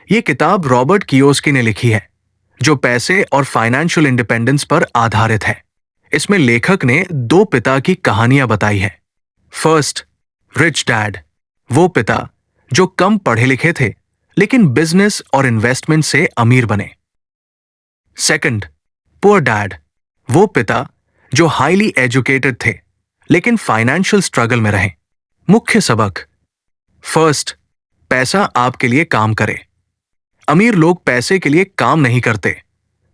ये किताब Robert Kiyosaki ने लिखी है, जो पैसे और फाइनेंशियल इंडिपेंडेंस पर आधारित है। इसमें लेखक ने दो पिता की कहानियां बताई है। फर्स्ट, रिच डैड, वो पिता जो कम पढ़े लिखे थे लेकिन बिजनेस और इन्वेस्टमेंट से अमीर बने। सेकंड, पुअर डैड, वो पिता जो हाईली एजुकेटेड थे लेकिन फाइनेंशियल स्ट्रगल में रहे। मुख्य सबक: फर्स्ट, पैसा आपके लिए काम करे। अमीर लोग पैसे के लिए काम नहीं करते,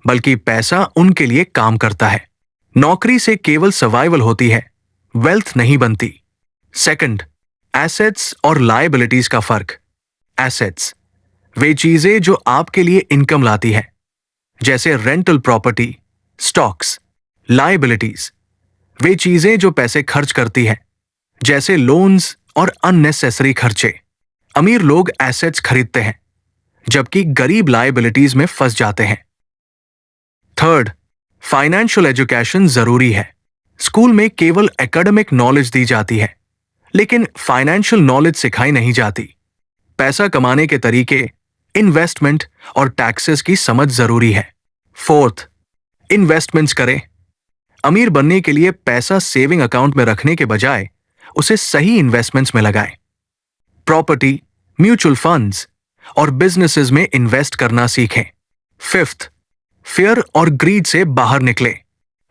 बल्कि पैसा उनके लिए काम करता है। नौकरी से केवल सर्वाइवल होती है, वेल्थ नहीं बनती। सेकंड, एसेट्स और लायबिलिटीज का फर्क। एसेट्स वे चीजें जो आपके लिए इनकम लाती है, जैसे रेंटल प्रॉपर्टी, स्टॉक्स। लायबिलिटीज वे चीजें जो पैसे खर्च करती है, जैसे लोन्स और अननेसेसरी खर्चे। अमीर लोग एसेट्स खरीदते हैं, जबकि गरीब लायबिलिटीज में फंस जाते हैं। थर्ड, फाइनेंशियल एजुकेशन जरूरी है। स्कूल में केवल एकेडमिक नॉलेज दी जाती है, लेकिन फाइनेंशियल नॉलेज सिखाई नहीं जाती। पैसा कमाने के तरीके, इन्वेस्टमेंट और टैक्सेस की समझ जरूरी है। फोर्थ, इन्वेस्टमेंट्स करें। अमीर बनने के लिए पैसा सेविंग अकाउंट में रखने के बजाय उसे सही इन्वेस्टमेंट्स में लगाएं। प्रॉपर्टी, म्यूचुअल फंड्स और बिजनेसेस में इन्वेस्ट करना सीखें। फिफ्थ, फियर और ग्रीड से बाहर निकले।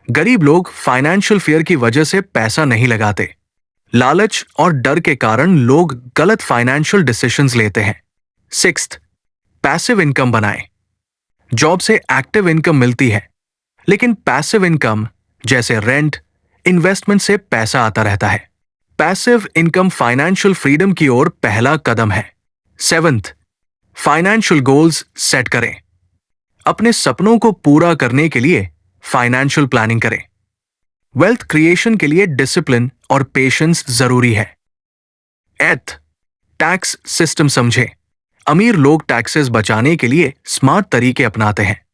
गरीब लोग फाइनेंशियल फियर की वजह से पैसा नहीं लगाते। लालच और डर के कारण लोग गलत फाइनेंशियल डिसीजंस लेते हैं। सिक्स्थ, पैसिव इनकम बनाएं। जॉब से एक्टिव इनकम मिलती है, लेकिन पैसिव इनकम जैसे रेंट, इन्वेस्टमेंट से पैसा आता रहता है। पैसिव इनकम फाइनेंशियल फ्रीडम की ओर पहला कदम है। सेवंथ, फाइनेंशियल गोल्स सेट करें। अपने सपनों को पूरा करने के लिए फाइनेंशियल प्लानिंग करें। वेल्थ क्रिएशन के लिए डिसिप्लिन और पेशेंस जरूरी है। एथ, टैक्स सिस्टम समझें। अमीर लोग टैक्सेस बचाने के लिए स्मार्ट तरीके अपनाते हैं।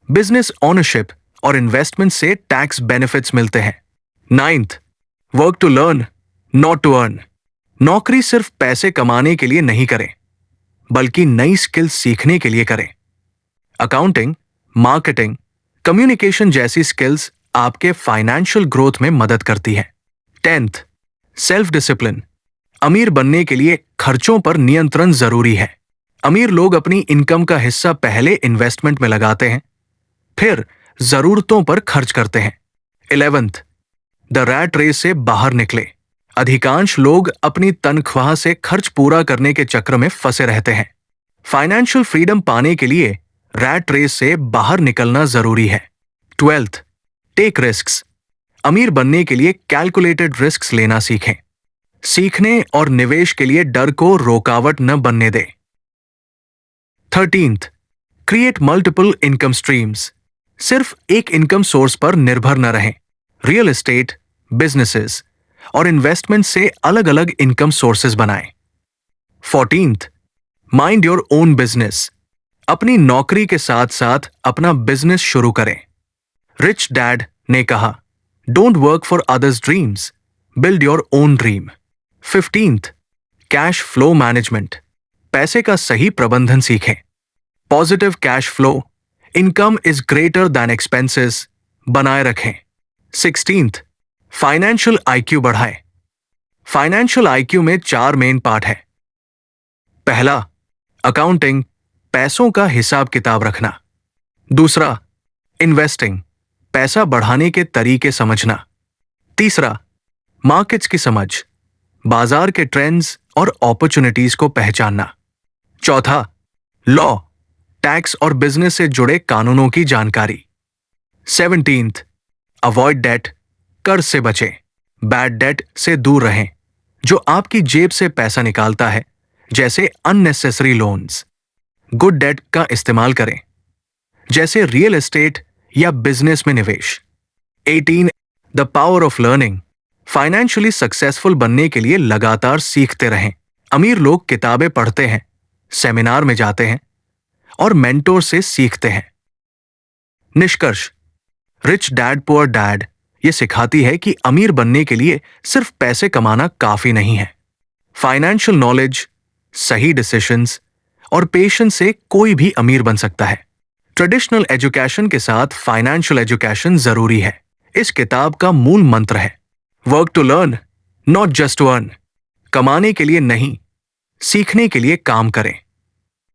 बिजनेस ओनरशिप और इन्वेस्टमेंट से टैक्स बेनिफिट्स मिलते हैं। Ninth, work to learn not to earn. नौकरी सिर्फ पैसे कमाने के लिए नहीं करें, बल्कि नई स्किल्स सीखने के लिए करें। अकाउंटिंग, मार्केटिंग, कम्युनिकेशन जैसी स्किल्स आपके फाइनेंशियल ग्रोथ में मदद करती है। Tenth, self discipline. अमीर बनने के लिए खर्चों पर नियंत्रण जरूरी है। अमीर लोग अपनी इनकम का हिस्सा पहले इन्वेस्टमेंट में लगाते हैं, फिर जरूरतों पर खर्च करते हैं। 11th, द रैट रेस से बाहर निकले। अधिकांश लोग अपनी तनख्वाह से खर्च पूरा करने के चक्र में फंसे रहते हैं। फाइनेंशियल फ्रीडम पाने के लिए रैट रेस से बाहर निकलना जरूरी है। 12th, take risks. अमीर बनने के लिए कैलकुलेटेड रिस्क्स लेना सीखें। सीखने और निवेश के लिए डर को रुकावट न बनने दें। 13th, create multiple income streams. सिर्फ एक इनकम सोर्स पर निर्भर न रहें। रियल एस्टेट, बिजनेसेस और इन्वेस्टमेंट से अलग अलग इनकम सोर्सेज बनाएं। 14th, mind your own business. अपनी नौकरी के साथ साथ अपना बिजनेस शुरू करें। रिच डैड ने कहा, don't work for others dreams, build your own dream. 15th, cash flow management. पैसे का सही प्रबंधन सीखें। Positive cash flow, income is greater than expenses बनाए रखें। 16th, फाइनेंशियल आईक्यू बढ़ाएं। फाइनेंशियल आईक्यू में 4 मेन पार्ट है। पहला, अकाउंटिंग, पैसों का हिसाब किताब रखना। दूसरा, इन्वेस्टिंग, पैसा बढ़ाने के तरीके समझना। तीसरा, मार्केट्स की समझ, बाजार के ट्रेंड्स और अपॉर्चुनिटीज को पहचानना। चौथा, लॉ, टैक्स और बिजनेस से जुड़े कानूनों की जानकारी। 17th, अवॉइड डेट, कर्ज से बचें। बैड डेट से दूर रहें, जो आपकी जेब से पैसा निकालता है, जैसे अननेसेसरी लोन्स। गुड डेट का इस्तेमाल करें, जैसे रियल एस्टेट या बिजनेस में निवेश। 18, the power of learning. Financially successful बनने के लिए लगातार सीखते रहें। अमीर लोग किताबें पढ़ते हैं, सेमिनार में जाते हैं और मेंटोर से सीखते हैं। निष्कर्ष, रिच डैड पुअर डैड ये सिखाती है कि अमीर बनने के लिए सिर्फ पैसे कमाना काफी नहीं है। फाइनेंशियल नॉलेज, सही डिसीजंस और पेशेंस से कोई भी अमीर बन सकता है। ट्रेडिशनल एजुकेशन के साथ फाइनेंशियल एजुकेशन जरूरी है। इस किताब का मूल मंत्र है work to learn, not just to earn. कमाने के लिए नहीं, सीखने के लिए काम करें।